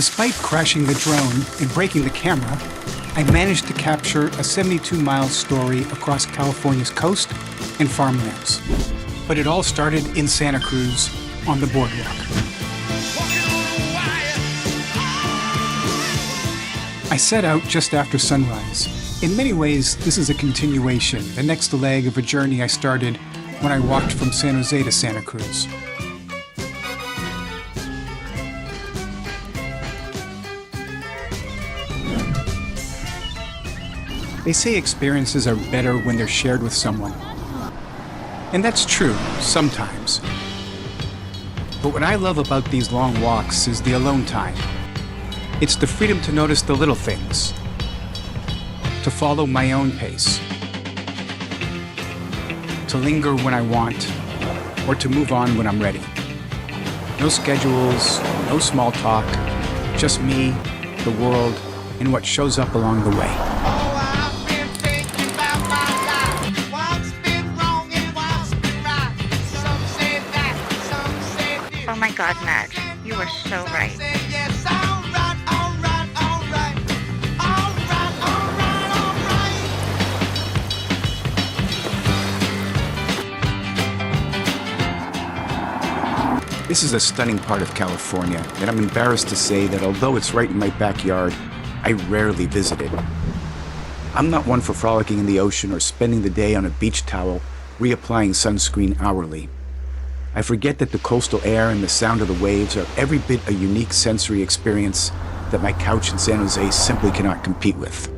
Despite crashing the drone and breaking the camera, I managed to capture a 72-mile story across California's coast and farmlands. But it all started in Santa Cruz on the boardwalk. I set out just after sunrise. In many ways, this is a continuation, the next leg of a journey I started when I walked from San Jose to Santa Cruz. They say experiences are better when they're shared with someone. And that's true, sometimes. But what I love about these long walks is the alone time. It's the freedom to notice the little things, to follow my own pace, to linger when I want, or to move on when I'm ready. No schedules, no small talk, just me, the world, and what shows up along the way. Oh my God, Madge, you are so right. This is a stunning part of California, and I'm embarrassed to say that although it's right in my backyard, I rarely visit it. I'm not one for frolicking in the ocean or spending the day on a beach towel, reapplying sunscreen hourly. I forget that the coastal air and the sound of the waves are every bit a unique sensory experience that my couch in San Jose simply cannot compete with.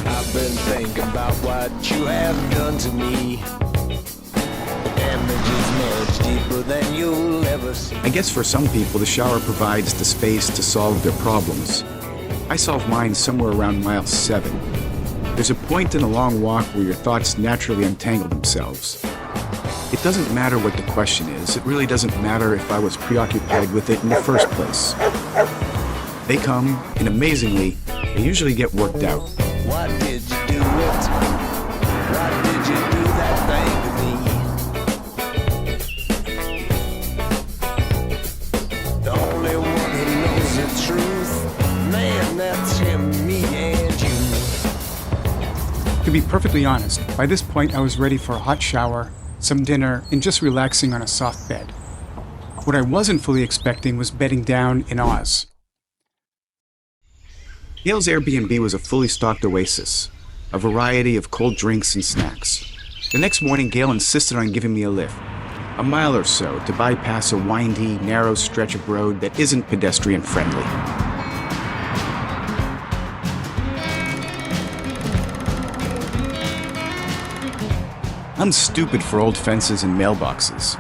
I've been thinking about what you have done to me. Much deeper than you'll ever see. I guess for some people, the shower provides the space to solve their problems. I solve mine somewhere around mile 7. There's a point in a long walk where your thoughts naturally untangle themselves. It doesn't matter what the question is. It really doesn't matter if I was preoccupied with it in the first place. They come, and amazingly, they usually get worked out. What did you do it? What did you do that thing to me? Truth, man, that's him, me and you. To be perfectly honest, by this point I was ready for a hot shower, some dinner, and just relaxing on a soft bed. What I wasn't fully expecting was bedding down in Oz. Gail's Airbnb was a fully stocked oasis, a variety of cold drinks and snacks. The next morning, Gail insisted on giving me a lift, a mile or so to bypass a windy, narrow stretch of road that isn't pedestrian-friendly. I'm stupid for old fences and mailboxes.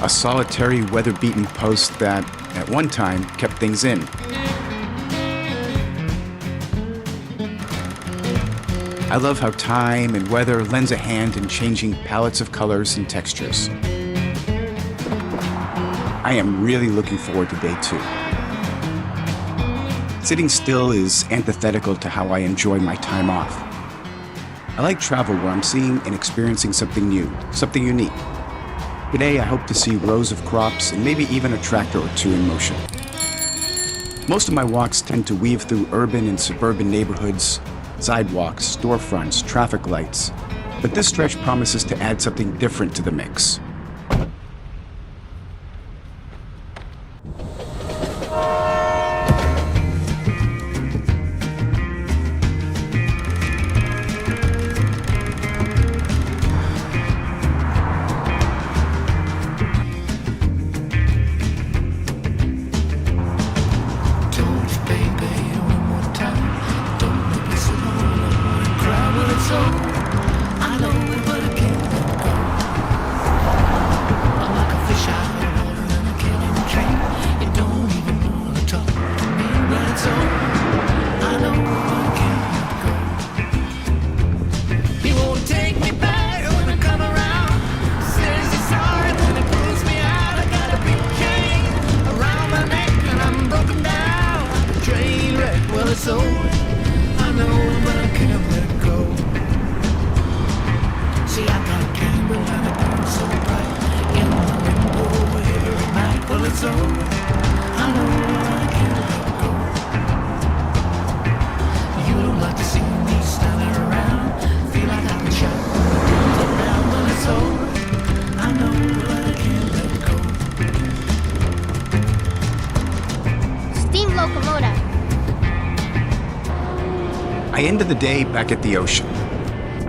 A solitary, weather-beaten post that, at one time, kept things in. I love how time and weather lends a hand in changing palettes of colors and textures. I am really looking forward to day 2. Sitting still is antithetical to how I enjoy my time off. I like travel where I'm seeing and experiencing something new, something unique. Today I hope to see rows of crops and maybe even a tractor or two in motion. Most of my walks tend to weave through urban and suburban neighborhoods, sidewalks, storefronts, traffic lights, but this stretch promises to add something different to the mix. it's over. I know, but I can't let go. See, I got a candle and it burns so bright in the window every night. Well, it's over. I know, but I can't let go. You don't like to see me standing around. Feel like I've been shot down. Well, it's over. I know, but I can't let go. Steam locomotive. I ended the day back at the ocean.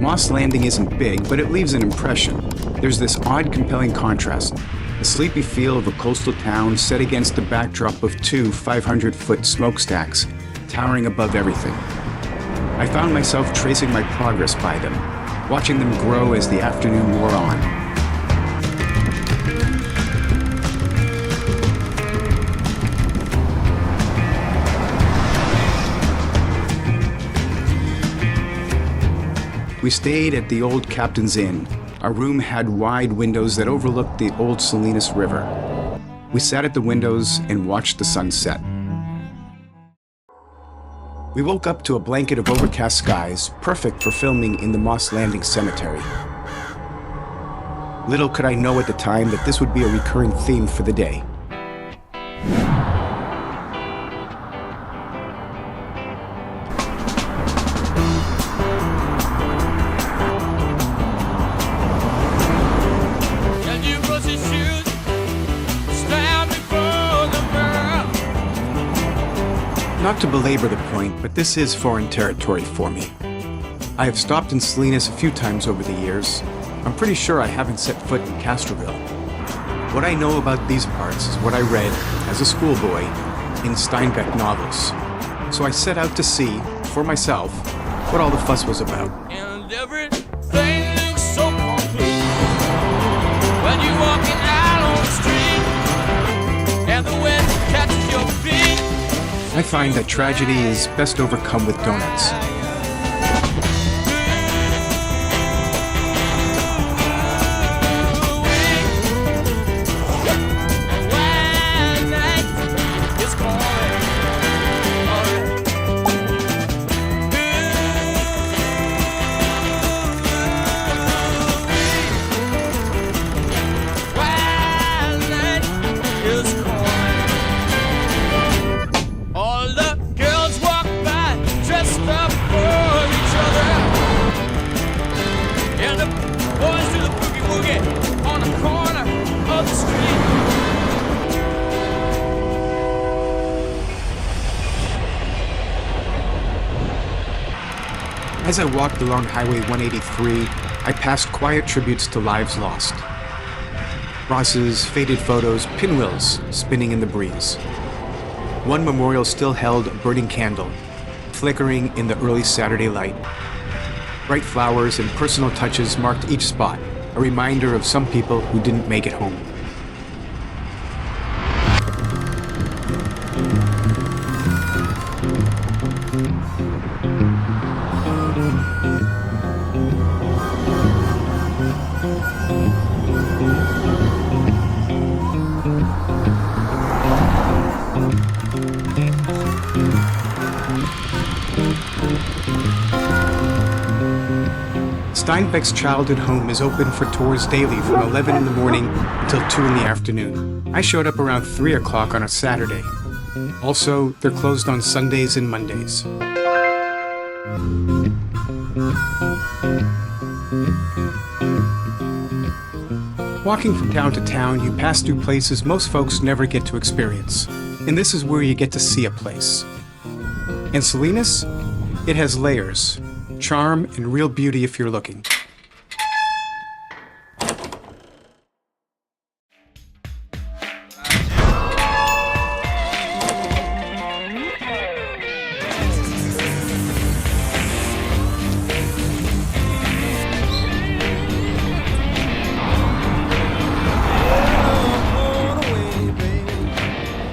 Moss Landing isn't big, but it leaves an impression. There's this odd, compelling contrast. The sleepy feel of a coastal town set against the backdrop of two 500-foot smokestacks towering above everything. I found myself tracing my progress by them, watching them grow as the afternoon wore on. We stayed at the old Captain's Inn. Our room had wide windows that overlooked the old Salinas River. We sat at the windows and watched the sunset. We woke up to a blanket of overcast skies, perfect for filming in the Moss Landing Cemetery. Little could I know at the time that this would be a recurring theme for the day. Not to belabor the point, but this is foreign territory for me. I have stopped in Salinas a few times over the years. I'm pretty sure I haven't set foot in Castroville. What I know about these parts is what I read as a schoolboy in Steinbeck novels. So I set out to see, for myself, what all the fuss was about. And everything looks so complete when you're walking out on the street and the wind catches your feet. I find that tragedy is best overcome with donuts. As I walked along Highway 183, I passed quiet tributes to lives lost. Crosses, faded photos, pinwheels spinning in the breeze. One memorial still held a burning candle, flickering in the early Saturday light. Bright flowers and personal touches marked each spot, a reminder of some people who didn't make it home. Steinbeck's childhood home is open for tours daily from 11 in the morning until 2 in the afternoon. I showed up around 3 o'clock on a Saturday. Also, they're closed on Sundays and Mondays. Walking from town to town, you pass through places most folks never get to experience. And this is where you get to see a place. In Salinas, it has layers. Charm and real beauty if you're looking.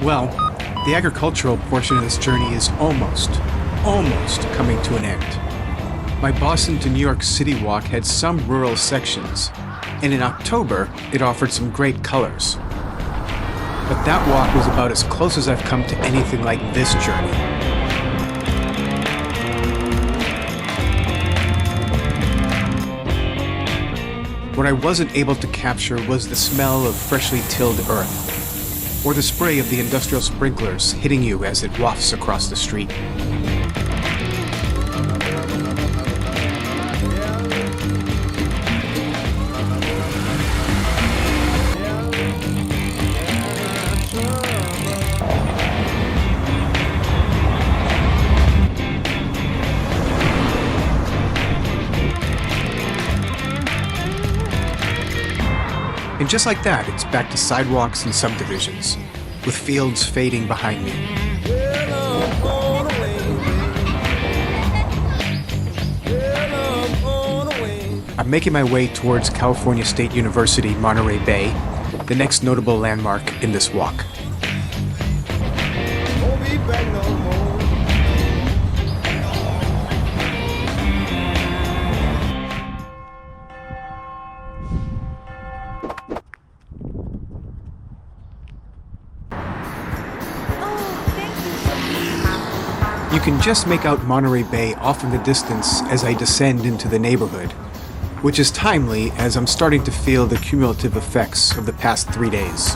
Well, the agricultural portion of this journey is almost coming to an end. My Boston to New York City walk had some rural sections, and in October, it offered some great colors. But that walk was about as close as I've come to anything like this journey. What I wasn't able to capture was the smell of freshly tilled earth, or the spray of the industrial sprinklers hitting you as it wafts across the street. And just like that, it's back to sidewalks and subdivisions, with fields fading behind me. I'm making my way towards California State University, Monterey Bay, the next notable landmark in this walk. You can just make out Monterey Bay off in the distance as I descend into the neighborhood, which is timely as I'm starting to feel the cumulative effects of the past 3 days.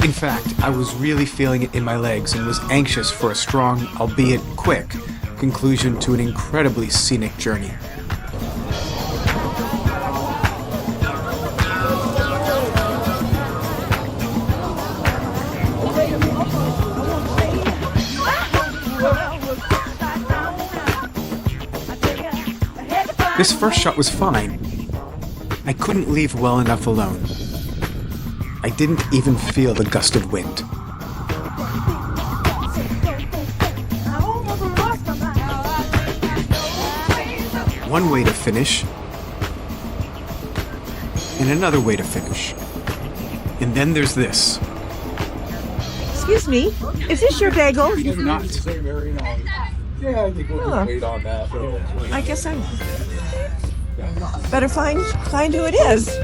In fact, I was really feeling it in my legs and was anxious for a strong, albeit quick, conclusion to an incredibly scenic journey. This first shot was fine. I couldn't leave well enough alone. I didn't even feel the gust of wind. One way to finish, and another way to finish. And then there's this. Excuse me, is this your bagel? If not, I guess I better find who it is.